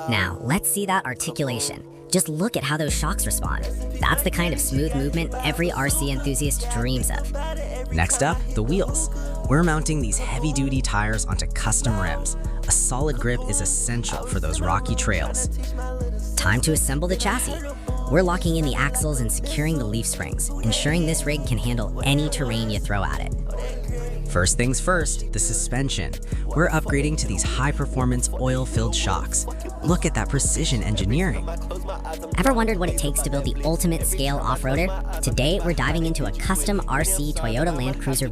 Now, let's see that articulation. Just look at how those shocks respond. That's the kind of smooth movement every RC enthusiast dreams of. Next up, the wheels. We're mounting these heavy-duty tires onto custom rims. A solid grip is essential for those rocky trails. Time to assemble the chassis. We're locking in the axles and securing the leaf springs, ensuring this rig can handle any terrain you throw at it. First things first, the suspension. We're upgrading to these high-performance oil-filled shocks. Look at that precision engineering. Ever wondered what it takes to build the ultimate scale off-roader? Today, we're diving into a custom RC Toyota Land Cruiser